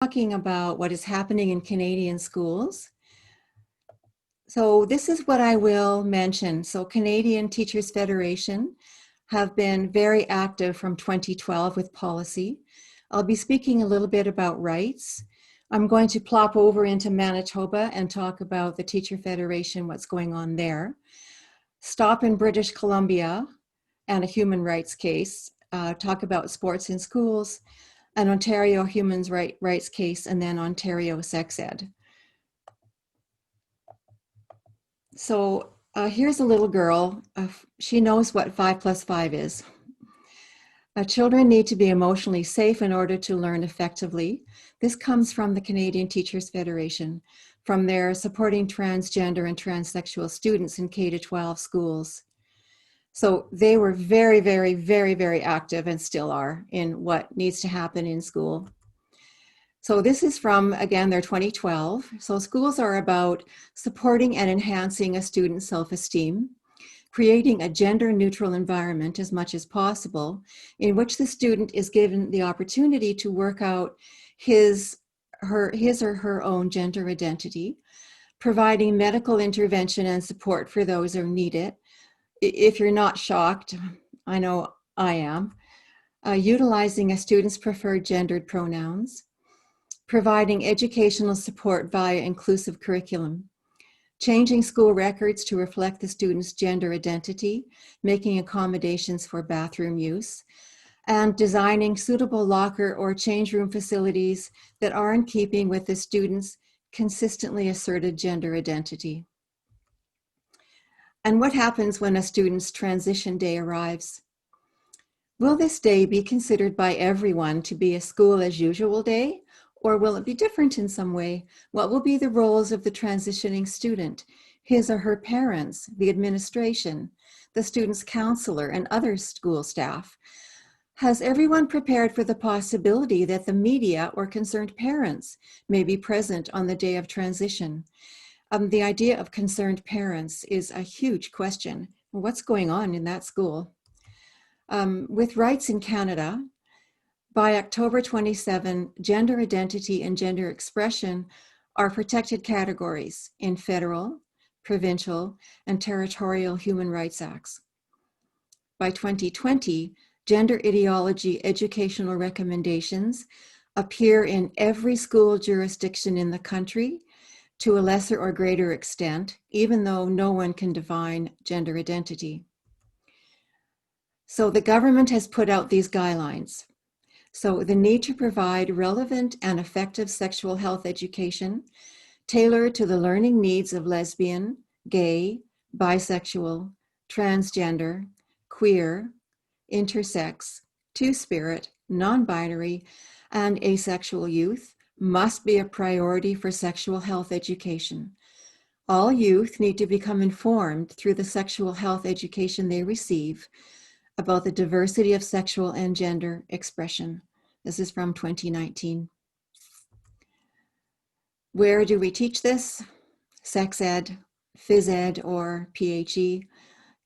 talking about what is happening in Canadian schools. So this is what I will mention. So Canadian Teachers Federation have been very active from 2012 with policy. I'll be speaking a little bit about rights. I'm going to plop over into Manitoba and talk about the Teacher Federation, what's going on there. Stop in British Columbia and a human rights case, talk about sports in schools, an Ontario human rights case, and then Ontario sex ed. So here's a little girl. She knows what 5 + 5 is. Children need to be emotionally safe in order to learn effectively. This comes from the Canadian Teachers Federation, from their supporting transgender and transsexual students in K-12 schools. So they were very, very, very, very active and still are in what needs to happen in school. So this is from, again, their 2012. So schools are about supporting and enhancing a student's self-esteem, creating a gender-neutral environment as much as possible, in which the student is given the opportunity to work out his or her own gender identity, providing medical intervention and support for those who need it. If you're not shocked, I know I am, utilizing a student's preferred gendered pronouns, providing educational support via inclusive curriculum, changing school records to reflect the student's gender identity, making accommodations for bathroom use, and designing suitable locker or change room facilities that are in keeping with the student's consistently asserted gender identity. And what happens when a student's transition day arrives? Will this day be considered by everyone to be a school as usual day, or will it be different in some way? What will be the roles of the transitioning student, his or her parents, the administration, the student's counselor, and other school staff? Has everyone prepared for the possibility that the media or concerned parents may be present on the day of transition? The idea of concerned parents is a huge question. What's going on in that school? With rights in Canada, by October 27, gender identity and gender expression are protected categories in federal, provincial, and territorial human rights acts. By 2020, gender ideology educational recommendations appear in every school jurisdiction in the country to a lesser or greater extent, even though no one can define gender identity. So the government has put out these guidelines. So the need to provide relevant and effective sexual health education tailored to the learning needs of lesbian, gay, bisexual, transgender, queer, intersex, two-spirit, non-binary, and asexual youth must be a priority for sexual health education. All youth need to become informed through the sexual health education they receive about the diversity of sexual and gender expression. This is from 2019. Where do we teach this? Sex ed, phys ed or PHE,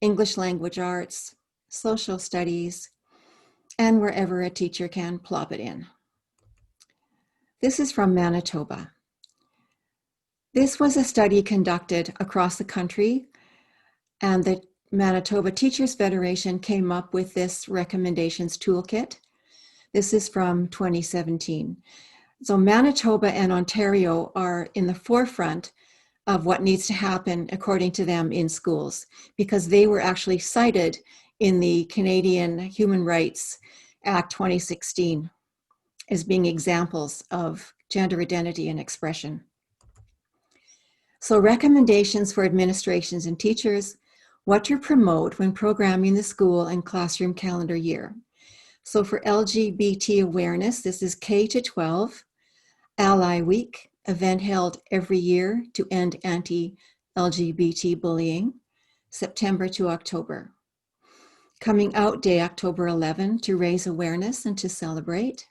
English language arts, social studies, and wherever a teacher can plop it in. This is from Manitoba. This was a study conducted across the country, and the Manitoba Teachers Federation came up with this recommendations toolkit. This is from 2017. So Manitoba and Ontario are in the forefront of what needs to happen, according to them, in schools, because they were actually cited in the Canadian Human Rights Act 2016 as being examples of gender identity and expression. So recommendations for administrations and teachers, what to promote when programming the school and classroom calendar year. So for LGBT awareness, this is K-12, Ally Week, event held every year to end anti-LGBT bullying, September to October. Coming Out Day, October 11, to raise awareness and to celebrate.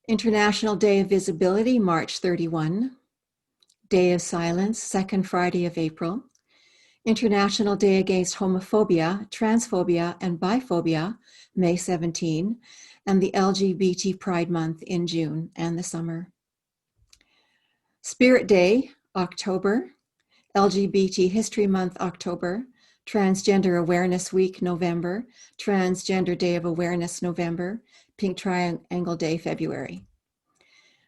International Day of Visibility, March 31. Day of Silence, second Friday of April. International Day Against Homophobia, Transphobia, and Biphobia, May 17. and the LGBT Pride Month in June and the summer. Spirit Day, October, LGBT History Month, October, Transgender Awareness Week, November, Transgender Day of Awareness, November, Pink Triangle Day, February.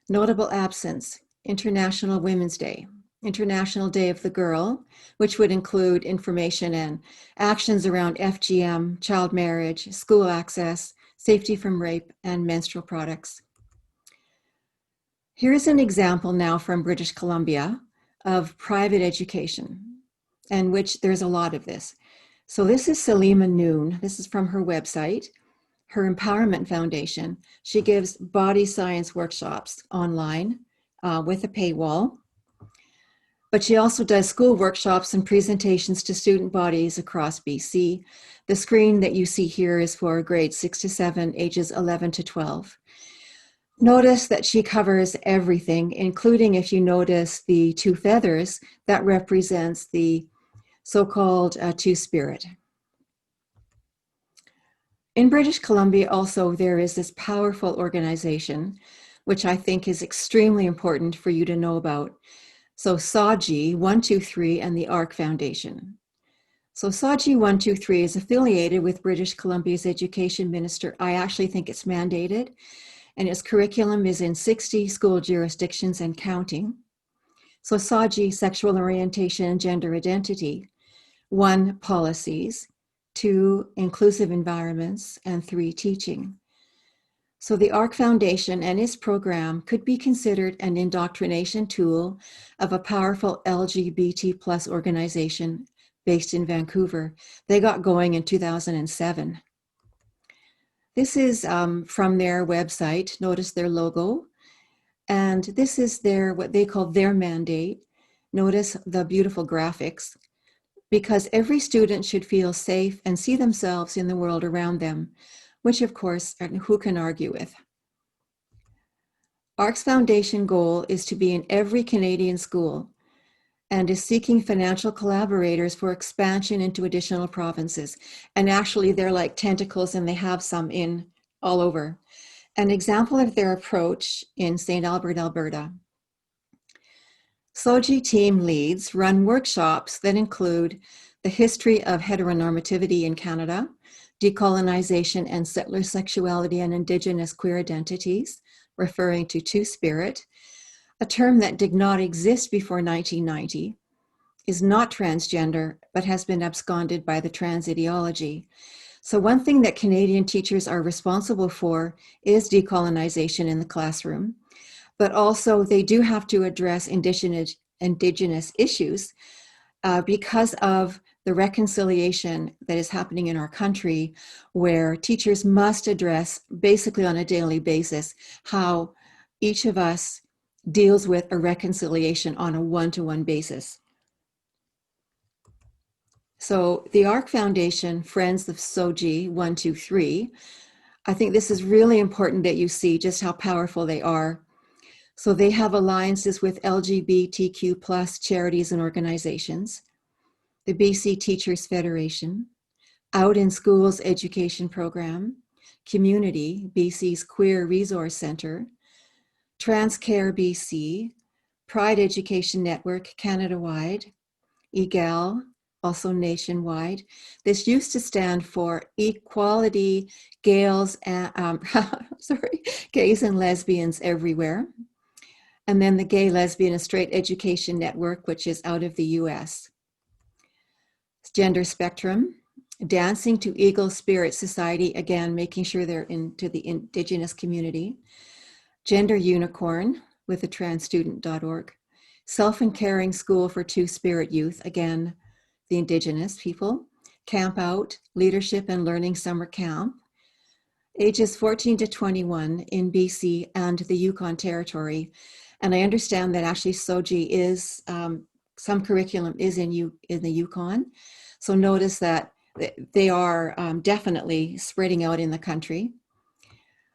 Notable absence, International Women's Day, International Day of the Girl, which would include information and actions around FGM, child marriage, school access, safety from rape, and menstrual products. Here's an example now from British Columbia of private education, and which there's a lot of this. So this is Salima Noon. This is from her website, her Empowerment Foundation. She gives body science workshops online with a paywall. But she also does school workshops and presentations to student bodies across BC. The screen that you see here is for grades 6 to 7, ages 11 to 12. Notice that she covers everything, including, if you notice the two feathers, that represents the so-called two-spirit. In British Columbia also, there is this powerful organization, which I think is extremely important for you to know about. So SOGI 123 and the ARC Foundation. So SOGI 123 is affiliated with British Columbia's Education Minister. I actually think it's mandated, and its curriculum is in 60 school jurisdictions and counting. So SOGI, Sexual Orientation and Gender Identity. 1, policies. 2, inclusive environments. And 3, teaching. So the ARC Foundation and its program could be considered an indoctrination tool of a powerful LGBT plus organization based in Vancouver. They got going in 2007. This is from their website. Notice their logo. And this is their, what they call their mandate. Notice the beautiful graphics. Because every student should feel safe and see themselves in the world around them, which of course, who can argue with? ARC's foundation goal is to be in every Canadian school and is seeking financial collaborators for expansion into additional provinces. And actually they're like tentacles and they have some in all over. An example of their approach in St. Albert, Alberta. SOGI team leads run workshops that include the history of heteronormativity in Canada, decolonization and settler sexuality and Indigenous queer identities, referring to two-spirit, a term that did not exist before 1990, is not transgender, but has been absconded by the trans ideology. So one thing that Canadian teachers are responsible for is decolonization in the classroom, but also they do have to address Indigenous issues because of the reconciliation that is happening in our country, where teachers must address basically on a daily basis how each of us deals with a reconciliation on a one-to-one basis. So the ARC Foundation, Friends of SOGI 123, I think this is really important that you see just how powerful they are. So they have alliances with LGBTQ plus charities and organizations, the BC Teachers Federation, Out in Schools Education Program, Community, BC's Queer Resource Center, Transcare BC, Pride Education Network Canada-wide, EGAL, also nationwide. This used to stand for Equality Gays and Gays and Lesbians Everywhere. And then the Gay, Lesbian, and Straight Education Network, which is out of the US. Gender Spectrum, Dancing to Eagle Spirit Society, again, making sure they're into the Indigenous community. Gender Unicorn with the transstudent.org. Self and Caring School for Two-Spirit Youth, again, the Indigenous people. Camp Out, Leadership and Learning Summer Camp. Ages 14 to 21 in BC and the Yukon Territory. And I understand that actually SOGI is, some curriculum is in the Yukon. So notice that they are definitely spreading out in the country.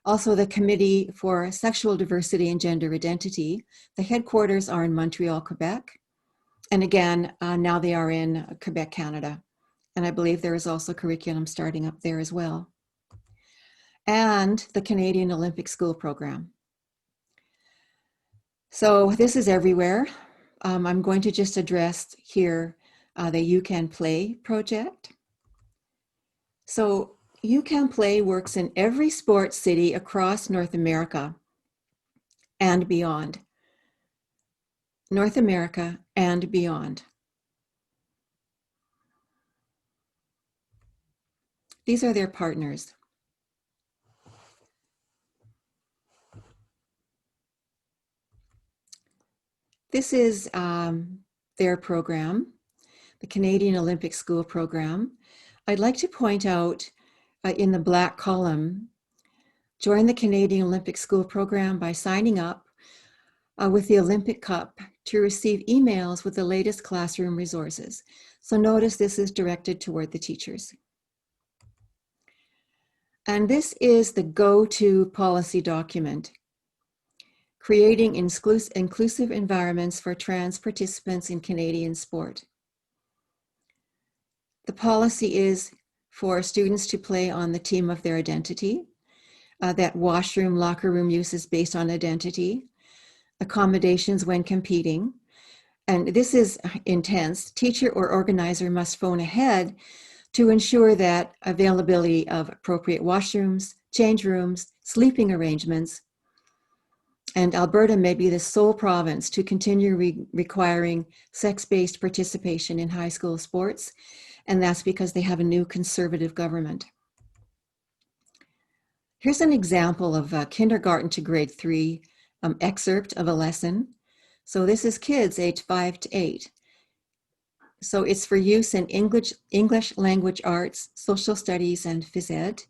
Also the Committee for Sexual Diversity and Gender Identity. The headquarters are in Montreal, Quebec. And again, now they are in Quebec, Canada. And I believe there is also curriculum starting up there as well. and the Canadian Olympic School Program. So this is everywhere. I'm going to just address here the You Can Play project. So You Can Play works in every sports city across North America and beyond. North America and beyond. These are their partners. This is their program, the Canadian Olympic School Program. I'd like to point out in the black column, join the Canadian Olympic School Program by signing up with the Olympic Cup to receive emails with the latest classroom resources. So notice this is directed toward the teachers. And this is the go-to policy document, creating inclusive environments for trans participants in Canadian sport. The policy is for students to play on the team of their identity, that washroom, locker room use is based on identity, accommodations when competing, and this is intense. Teacher or organizer must phone ahead to ensure that availability of appropriate washrooms, change rooms, sleeping arrangements, and Alberta may be the sole province to continue requiring sex-based participation in high school sports, and that's because they have a new conservative government. Here's an example of a kindergarten to grade 3 excerpt of a lesson. So this is kids age 5 to 8. So it's for use in English language arts, social studies, and phys ed.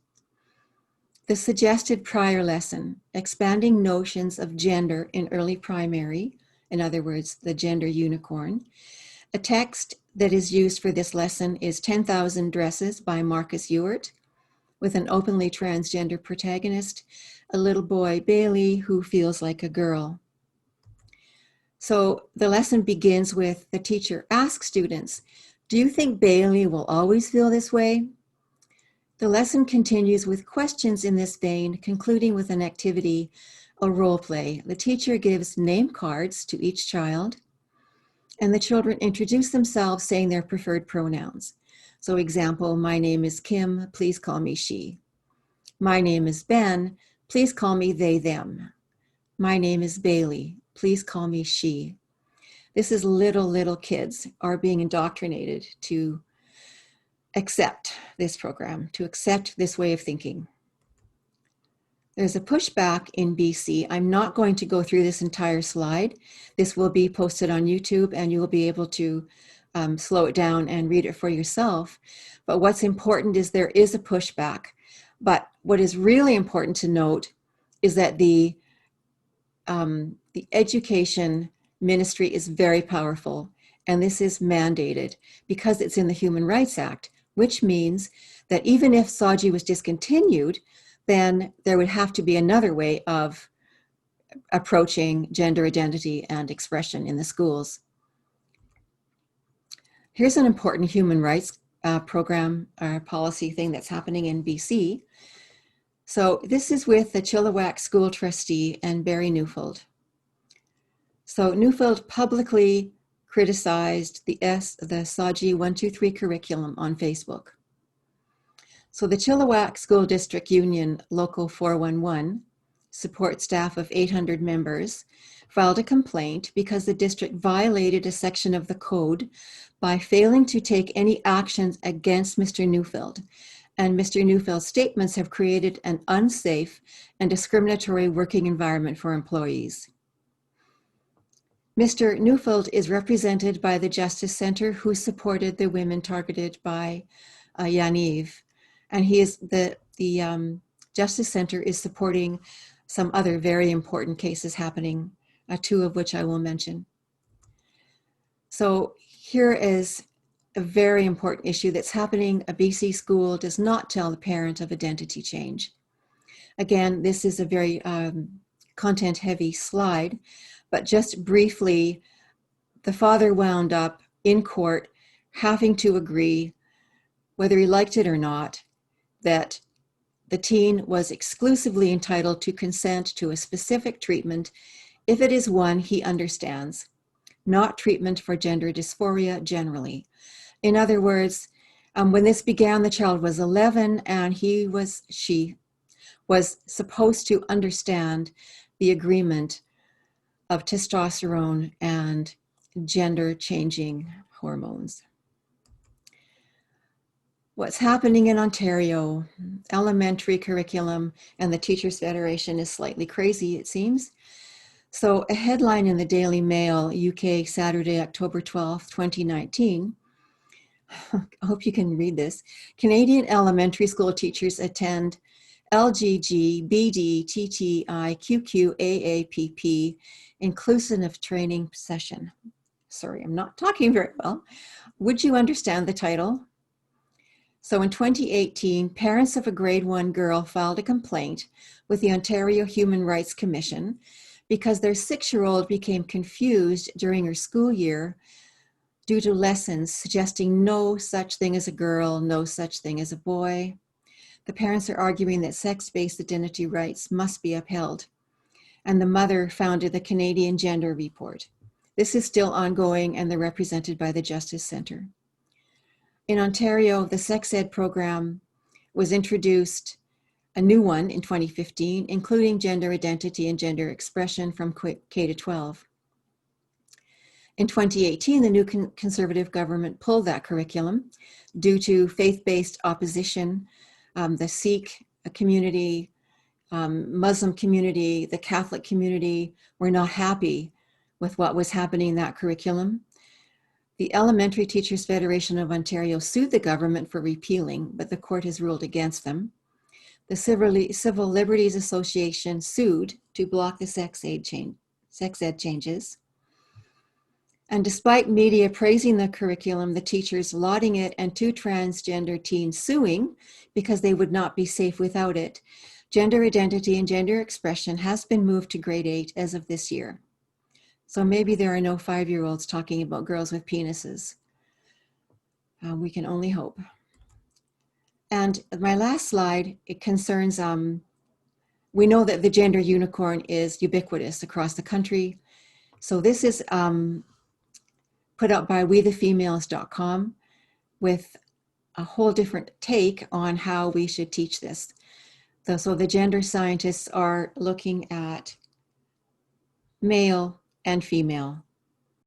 The suggested prior lesson, expanding notions of gender in early primary, in other words, the gender unicorn. A text that is used for this lesson is 10,000 Dresses by Marcus Ewart, with an openly transgender protagonist, a little boy, Bailey, who feels like a girl. So the lesson begins with the teacher asks students, do you think Bailey will always feel this way? The lesson continues with questions in this vein, concluding with an activity, a role play. The teacher gives name cards to each child, and the children introduce themselves saying their preferred pronouns. So example, my name is Kim, please call me she. My name is Ben, please call me they, them. My name is Bailey, please call me she. This is little kids are being indoctrinated to accept this program, to accept this way of thinking. There's a pushback in BC. I'm not going to go through this entire slide. This will be posted on YouTube and you will be able to slow it down and read it for yourself. But what's important is there is a pushback. But what is really important to note is that the education ministry is very powerful, and this is mandated because it's in the Human Rights Act, which means that even if SOGI was discontinued, then there would have to be another way of approaching gender identity and expression in the schools. Here's an important human rights program or policy thing that's happening in BC. So this is with the Chilliwack school trustee and Barry Neufeld. So Neufeld publicly criticized the SOGI 123 curriculum on Facebook. So the Chilliwack School District Union Local 411, support staff of 800 members, filed a complaint because the district violated a section of the code by failing to take any actions against Mr. Neufeld. And Mr. Neufeld's statements have created an unsafe and discriminatory working environment for employees. Mr. Neufeld is represented by the Justice Center, who supported the women targeted by Yaniv. And he is the Justice Center is supporting some other very important cases happening, two of which I will mention. So here is a very important issue that's happening. A BC school does not tell the parent of identity change. Again, this is a very content-heavy slide, but just briefly, the father wound up in court having to agree, whether he liked it or not, that the teen was exclusively entitled to consent to a specific treatment if it is one he understands, not treatment for gender dysphoria generally. In other words, when this began, the child was 11 and she was supposed to understand the agreement of testosterone and gender changing hormones. What's happening in Ontario, elementary curriculum and the Teachers Federation is slightly crazy, it seems. So a headline in the Daily Mail, UK, Saturday, October 12th, 2019, I hope you can read this. Canadian elementary school teachers attend LGG, BD, TTI, QQ, AAPP, inclusive training session. Sorry, I'm not talking very well. Would you understand the title? So in 2018, parents of a grade 1 girl filed a complaint with the Ontario Human Rights Commission because their 6-year-old became confused during her school year due to lessons suggesting no such thing as a girl, no such thing as a boy. The parents are arguing that sex-based identity rights must be upheld, and the mother founded the Canadian Gender Report. This is still ongoing, and they're represented by the Justice Centre. In Ontario, the sex ed program was introduced, a new one in 2015, including gender identity and gender expression from K to 12. In 2018, the new Conservative government pulled that curriculum due to faith-based opposition. The Sikh community, Muslim community, the Catholic community were not happy with what was happening in that curriculum. The Elementary Teachers Federation of Ontario sued the government for repealing, but the court has ruled against them. The Civil Liberties Association sued to block the sex ed changes. And despite media praising the curriculum, the teachers lauding it, and 2 transgender teens suing because they would not be safe without it, gender identity and gender expression has been moved to grade 8 as of this year. So maybe there are no 5-year-olds talking about girls with penises. We can only hope. And my last slide, it concerns, we know that the gender unicorn is ubiquitous across the country. So this is put out by wethefemales.com with a whole different take on how we should teach this. So the gender scientists are looking at male and female.